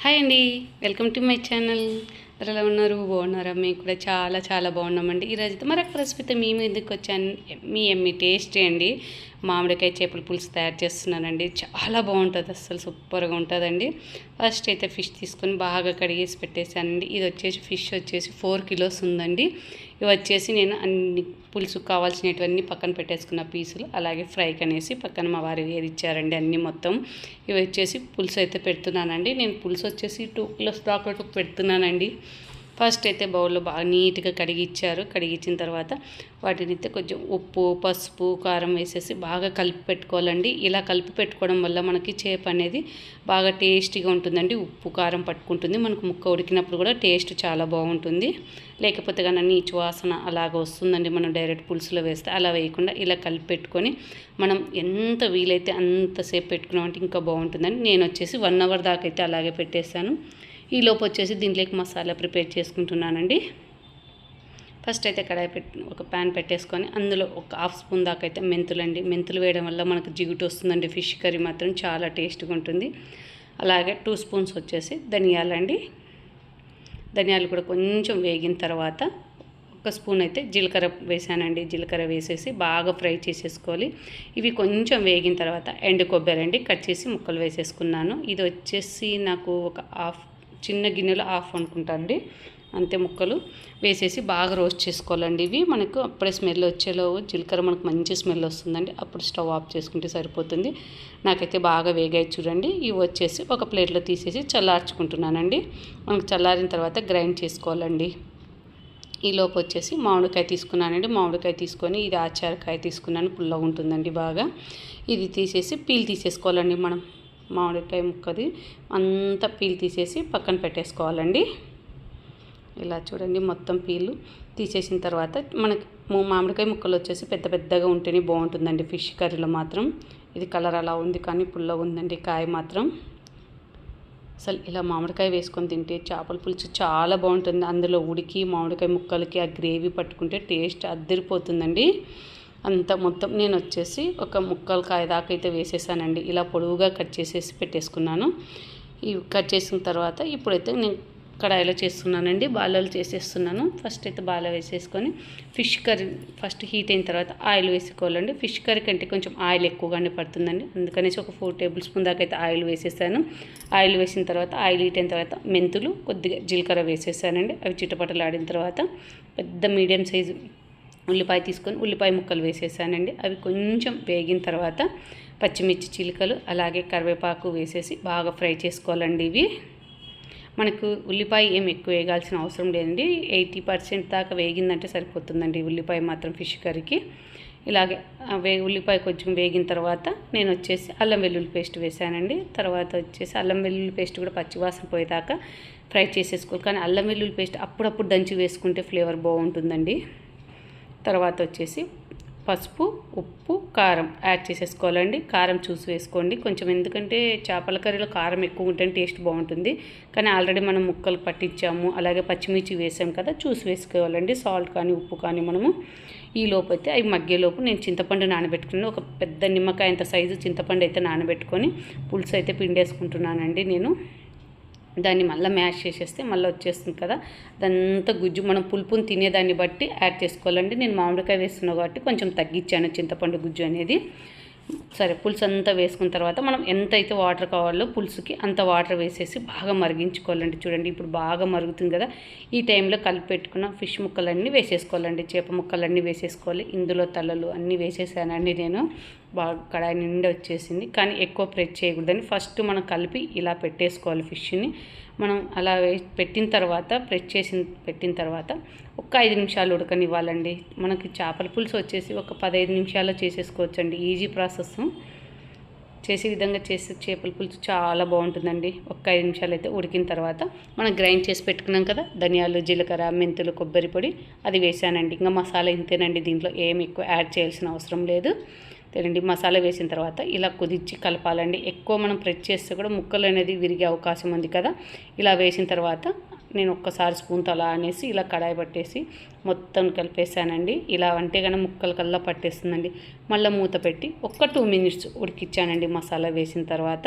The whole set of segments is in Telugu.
హాయ్ అండి, వెల్కమ్ టు మై ఛానల్. ఎలా ఉన్నారు? బాగున్నారా? మేము కూడా చాలా చాలా బాగున్నామండి. ఈరోజు అయితే మరొక రెసిపీతో మీ ముందుకు వచ్చాను. ఎమ్మి టేస్టీ అండి. మామిడికాయ చేపల పులుసు తయారు చేస్తున్నానండి. చాలా బాగుంటుంది, అస్సలు సూపర్గా ఉంటుందండి. ఫస్ట్ అయితే ఫిష్ తీసుకొని బాగా కడిగేసి పెట్టేశానండి. ఇది వచ్చేసి ఫిష్ వచ్చేసి 4 కిలోస్ ఉందండి. ఇవి వచ్చేసి నేను అన్ని పులుసు కావాల్సినవన్నీ పక్కన పెట్టేసుకున్న పీసులు, అలాగే ఫ్రైకి అనేసి పక్కన మా వారు వేరిచ్చారండి అన్నీ మొత్తం. ఇవి వచ్చేసి పులుసు అయితే పెడుతున్నానండి. నేను పులుసు వచ్చేసి 2 కిలోస్ దాకా పెడుతున్నానండి. ఫస్ట్ అయితే బౌల్లో బాగా నీట్గా కడిగిచ్చారు. కడిగిచ్చిన తర్వాత వాటిని అయితే కొంచెం ఉప్పు, పసుపు, కారం వేసేసి బాగా కలిపి పెట్టుకోవాలండి. ఇలా కలిపి పెట్టుకోవడం వల్ల మనకి చేప అనేది బాగా టేస్టీగా ఉంటుందండి. ఉప్పు కారం పట్టుకుంటుంది, మనకు ముక్క ఉడికినప్పుడు కూడా టేస్ట్ చాలా బాగుంటుంది. లేకపోతే కానీ నీచు వాసన అలాగ వస్తుందండి మనం డైరెక్ట్ పులుసులో వేస్తే. అలా వేయకుండా ఇలా కలిపి పెట్టుకొని మనం ఎంత వీలైతే అంతసేపు పెట్టుకున్నామంటే ఇంకా బాగుంటుందండి. నేను వచ్చేసి 1 అవర్ దాకా అయితే అలాగే పెట్టేశాను. ఈ లోపు వచ్చేసి దీంట్లోకి మసాలా ప్రిపేర్ చేసుకుంటున్నానండి. ఫస్ట్ అయితే ఒక ప్యాన్ పెట్టేసుకొని అందులో ఒక 1/2 స్పూన్ దాకా అయితే మెంతులండి. మెంతులు వేయడం వల్ల మనకు జిగుటు వస్తుందండి. ఫిష్ కర్రీ మాత్రం చాలా టేస్ట్గా ఉంటుంది. అలాగే 2 స్పూన్స్ వచ్చేసి ధనియాలండి. ధనియాలు కూడా కొంచెం వేగిన తర్వాత 1 స్పూన్ అయితే జీలకర్ర వేసానండి. జీలకర్ర వేసేసి బాగా ఫ్రై చేసేసుకోవాలి. ఇవి కొంచెం వేగిన తర్వాత ఎండు కొబ్బరి అండి కట్ చేసి ముక్కలు వేసేసుకున్నాను. ఇది వచ్చేసి నాకు ఒక చిన్న గిన్నెలో 1/2 అనుకుంటానండి, అంతే. ముక్కలు వేసేసి బాగా రోస్ట్ చేసుకోవాలండి. ఇవి మనకు అప్పుడే స్మెల్ వచ్చేలో జీలకర్ర మనకు మంచి స్మెల్ వస్తుందండి. అప్పుడు స్టవ్ ఆఫ్ చేసుకుంటే సరిపోతుంది. నాకైతే బాగా వేగాయి చూడండి. ఇవి వచ్చేసి ఒక ప్లేట్లో తీసేసి చల్లార్చుకుంటున్నానండి. మనకు చల్లారిన తర్వాత గ్రైండ్ చేసుకోవాలండి. ఈ లోపు వచ్చేసి మామిడికాయ తీసుకున్నానండి. మామిడికాయ తీసుకొని ఇది ఆచారకాయ తీసుకున్నాను, పుల్లగా ఉంటుందండి బాగా. ఇది తీసేసి పీల్ తీసేసుకోవాలండి. మనం మామిడికాయ ముక్కది అంతా పీల్ తీసేసి పక్కన పెట్టేసుకోవాలండి. ఇలా చూడండి, మొత్తం పీలు తీసేసిన తర్వాత మనకి మామిడికాయ ముక్కలు వచ్చేసి పెద్ద పెద్దగా ఉంటేనే బాగుంటుందండి ఫిష్ కర్రీలో మాత్రం. ఇది కలర్ అలా ఉంది కానీ పుల్లగా ఉందండి కాయ మాత్రం. అసలు ఇలా మామిడికాయ వేసుకొని తింటే చేపల పులుసు చాలా బాగుంటుంది. అందులో ఉడికి మామిడికాయ ముక్కలకి ఆ గ్రేవీ పట్టుకుంటే టేస్ట్ అద్దరిపోతుందండి. అంత మొత్తం నేను వచ్చేసి ఒక ముక్కలు కాయ దాకా అయితే వేసేసానండి. ఇలా పొడవుగా కట్ చేసేసి పెట్టేసుకున్నాను. ఇవి కట్ చేసిన తర్వాత ఇప్పుడైతే నేను కడాయిలో చేస్తున్నానండి. బాలలో చేసేస్తున్నాను. ఫస్ట్ అయితే బాలో వేసేసుకొని ఫిష్ కర్రీ ఫస్ట్ హీట్ అయిన తర్వాత ఆయిల్ వేసుకోవాలండి. ఫిష్ కర్రీ కంటే కొంచెం ఆయిల్ ఎక్కువగానే పడుతుందండి. అందుకనేసి ఒక 4 టేబుల్ స్పూన్ దాకా అయితే ఆయిల్ వేసేసాను. ఆయిల్ వేసిన తర్వాత ఆయిల్ హీట్ అయిన తర్వాత మెంతులు, కొద్దిగా జీలకర్ర వేసేసానండి. అవి చిటపటలాడిన తర్వాత పెద్ద మీడియం సైజు ఉల్లిపాయ తీసుకొని ఉల్లిపాయ ముక్కలు వేసేసానండి. అవి కొంచెం వేగిన తర్వాత పచ్చిమిర్చి చిలుకలు అలాగే కరివేపాకు వేసేసి బాగా ఫ్రై చేసుకోవాలండి. ఇవి మనకు ఉల్లిపాయ ఏం ఎక్కువ వేగాల్సిన అవసరం లేదండి. 80% దాకా వేగిందంటే సరిపోతుందండి ఉల్లిపాయ మాత్రం ఫిష్ కర్రీకి. ఇలాగే ఉల్లిపాయ కొంచెం వేగిన తర్వాత నేను వచ్చేసి అల్లం వెల్లుల్లి పేస్ట్ వేసానండి. తర్వాత వచ్చేసి అల్లం వెల్లుల్లి పేస్ట్ కూడా పచ్చివాసన పోయేదాకా ఫ్రై చేసేసుకోవాలి. కానీ అల్లం వెల్లుల్లి పేస్ట్ అప్పుడప్పుడు దంచి వేసుకుంటే ఫ్లేవర్ బాగుంటుందండి. తర్వాత వచ్చేసి పసుపు, ఉప్పు, కారం యాడ్ చేసేసుకోవాలండి. కారం చూసి వేసుకోండి కొంచెం, ఎందుకంటే చేపల కర్రీలో కారం ఎక్కువ ఉంటే టేస్ట్ బాగుంటుంది. కానీ ఆల్రెడీ మనం ముక్కలు పట్టించాము, అలాగే పచ్చిమిర్చి వేసాం కదా, చూసి వేసుకోవాలండి. సాల్ట్ కానీ ఉప్పు కానీ మనము. ఈ లోపు అయితే అవి మగ్గేలోపు నేను చింతపండు నానబెట్టుకుని ఒక పెద్ద నిమ్మకాయ అంత సైజు చింతపండు అయితే నానబెట్టుకొని పులుసు అయితే పిండేసుకుంటున్నానండి నేను. దాన్ని మళ్ళీ మ్యాష్ చేసేస్తే మళ్ళీ వచ్చేస్తుంది కదా, అదంతా గుజ్జు మనం పులుపుని తినేదాన్ని బట్టి యాడ్ చేసుకోవాలండి. నేను మామిడికాయ వేస్తున్నా కాబట్టి కొంచెం తగ్గించాను చింతపండు గుజ్జు అనేది. సరే, పులుసు అంతా వేసుకున్న తర్వాత మనం ఎంత అయితే వాటర్ కావాలో పులుసుకి అంత వాటర్ వేసేసి బాగా మరిగించుకోవాలండి. చూడండి, ఇప్పుడు బాగా మరుగుతుంది కదా, ఈ టైంలో కలిపి పెట్టుకున్న ఫిష్ ముక్కలన్నీ వేసేసుకోవాలండి. చేప ముక్కలన్నీ వేసేసుకోవాలి. ఇందులో తలలు అన్నీ వేసేసానండి నేను. బాగా కడాయి నిండా వచ్చేసింది. కానీ ఎక్కువ ప్రెస్ చేయకూడదని ఫస్ట్ మనం కలిపి ఇలా పెట్టేసుకోవాలి ఫిష్ని. మనం అలా పెట్టిన తర్వాత పెట్టిన తర్వాత ఒక 5 నిమిషాలు ఉడకనివ్వాలండి. మనకి చేపల పులుసు వచ్చేసి ఒక 15 నిమిషాల్లో చేసేసుకోవచ్చండి. Easy process. చేసే విధంగా చేసే చేపల పులుసు చాలా బాగుంటుందండి. ఒక 5 నిమిషాలు అయితే ఉడికిన తర్వాత మనం గ్రైండ్ చేసి పెట్టుకున్నాం కదా, ధనియాలు, జీలకర్ర, మెంతులు, కొబ్బరి పొడి అది వేసానండి. ఇంకా మసాలా ఇంతేనండి, దీంట్లో ఏమి ఎక్కువ యాడ్ చేయాల్సిన అవసరం లేదు. తినండి, మసాలా వేసిన తర్వాత ఇలా కుదిర్చి కలపాలండి. ఎక్కువ మనం ప్రెస్ చేస్తే కూడా ముక్కలు అనేది విరిగే అవకాశం ఉంది కదా. ఇలా వేసిన తర్వాత నేను ఒక్కసారి స్పూన్తో అలా అనేసి ఇలా కడాయి పట్టేసి మొత్తం కలిపేసానండి. ఇలా అంటే కన్నా ముక్కల కల్లా పట్టేస్తుందండి. మళ్ళీ మూత పెట్టి ఒక 2 మినిట్స్ ఉడికిచ్చానండి మసాలా వేసిన తర్వాత.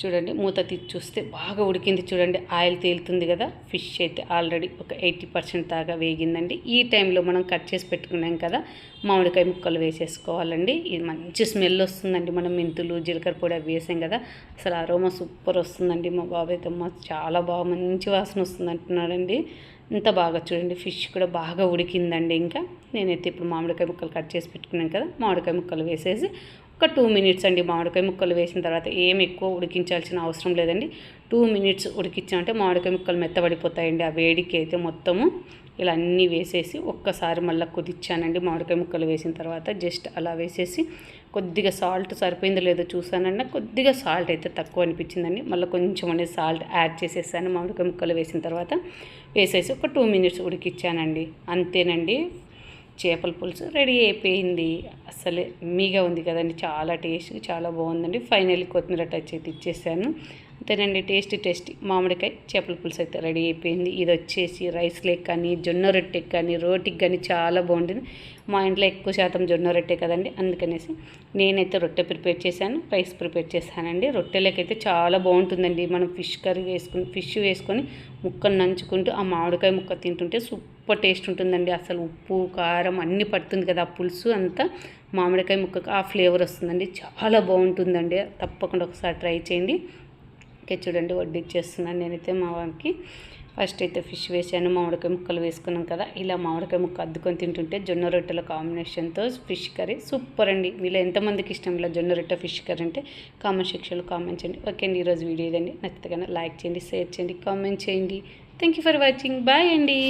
చూడండి మూత తీసి చూస్తే బాగా ఉడికింది చూడండి, ఆయిల్ తేలుతుంది కదా. ఫిష్ అయితే ఆల్రెడీ ఒక 80% దాకా వేగిందండి. ఈ టైంలో మనం కట్ చేసి పెట్టుకున్నాం కదా మామిడికాయ ముక్కలు వేసేసుకోవాలండి. ఇది మంచి స్మెల్ వస్తుందండి. మనం మెంతులు జీలకర్ర పొడి అవి వేసాం కదా, అసలు అరోమా సూపర్ వస్తుందండి. మా బాబాయ్ అయితే చాలా బాగా మంచి వాసన వస్తుంది అంటున్నాడండి. ఇంత బాగా చూడండి, ఫిష్ కూడా బాగా ఉడికిందండి. ఇంకా నేనైతే ఇప్పుడు మామిడికాయ ముక్కలు కట్ చేసి పెట్టుకున్నాను కదా, మామిడికాయ ముక్కలు వేసేసి ఒక 2 మినిట్స్ అండి. మామిడికాయ ముక్కలు వేసిన తర్వాత ఏం ఎక్కువ ఉడికించాల్సిన అవసరం లేదండి. 2 మినిట్స్ ఉడికించామంటే మామిడికాయ ముక్కలు మెత్తబడిపోతాయండి. ఆ వేడికి అయితే మొత్తము ఇలా అన్నీ వేసేసి ఒక్కసారి మళ్ళీ కుదిచ్చానండి. మామిడికాయ ముక్కలు వేసిన తర్వాత జస్ట్ అలా వేసేసి కొద్దిగా సాల్ట్ సరిపోయిందో లేదో చూసానండి. కొద్దిగా సాల్ట్ అయితే తక్కువ అనిపించిందండి. మళ్ళీ కొంచెం అనేది సాల్ట్ యాడ్ చేసేసాను. మామిడికాయ ముక్కలు వేసిన తర్వాత వేసేసి ఒక 2 మినిట్స్ ఉడికిచ్చానండి. అంతేనండి, చేపల పులుసు రెడీ అయిపోయింది. అసలే మీగా ఉంది కదండి, చాలా టేస్ట్ చాలా బాగుందండి. ఫైనల్లీ కొత్తిమీర టచ్ అయితే ఇచ్చేసాను. అంతేనండి, టేస్టీ మామిడికాయ చేపల పులుసు అయితే రెడీ అయిపోయింది. ఇది వచ్చేసి రైస్ లేక్ కానీ జొన్న రొట్టెకి కానీ రోటికి కానీ చాలా బాగుంటుంది. మా ఇంట్లో ఎక్కువ శాతం జొన్న రొట్టె కదండి, అందుకనేసి నేనైతే రొట్టె ప్రిపేర్ చేశాను, రైస్ ప్రిపేర్ చేశానండి. రొట్టెలకైతే చాలా బాగుంటుందండి. మనం ఫిష్ వేసుకొని ముక్కను నంచుకుంటూ ఆ మామిడికాయ ముక్క తింటుంటే సూపర్ టేస్ట్ ఉంటుందండి. అసలు ఉప్పు కారం అన్నీ పడుతుంది కదా, ఆ పులుసు అంతా మామిడికాయ ముక్కకు ఆ ఫ్లేవర్ వస్తుందండి. చాలా బాగుంటుందండి, తప్పకుండా ఒకసారి ట్రై చేయండి. ఓకే చూడండి, వడ్డిచ్చేస్తున్నాను నేనైతే మా వారికి. ఫస్ట్ అయితే ఫిష్ వేసాను, మామిడికాయ ముక్కలు వేసుకున్నాం కదా, ఇలా మామిడికాయ ముక్క అద్దుకొని తింటుంటే జొన్న రొట్టెల కాంబినేషన్తో ఫిష్ కర్రీ సూపర్ అండి. వీళ్ళు ఎంతమందికి ఇష్టం ఇలా జొన్న రొట్టె ఫిష్ కర్రీ అంటే కామెంట్ సెక్షన్లో కామెంట్ చేయండి. ఓకే అండి, ఈరోజు వీడియో ఇదండి. నచ్చితే కన్నా లైక్ చేయండి, షేర్ చేయండి, కామెంట్ చేయండి. Thank you for watching. Bye అండి.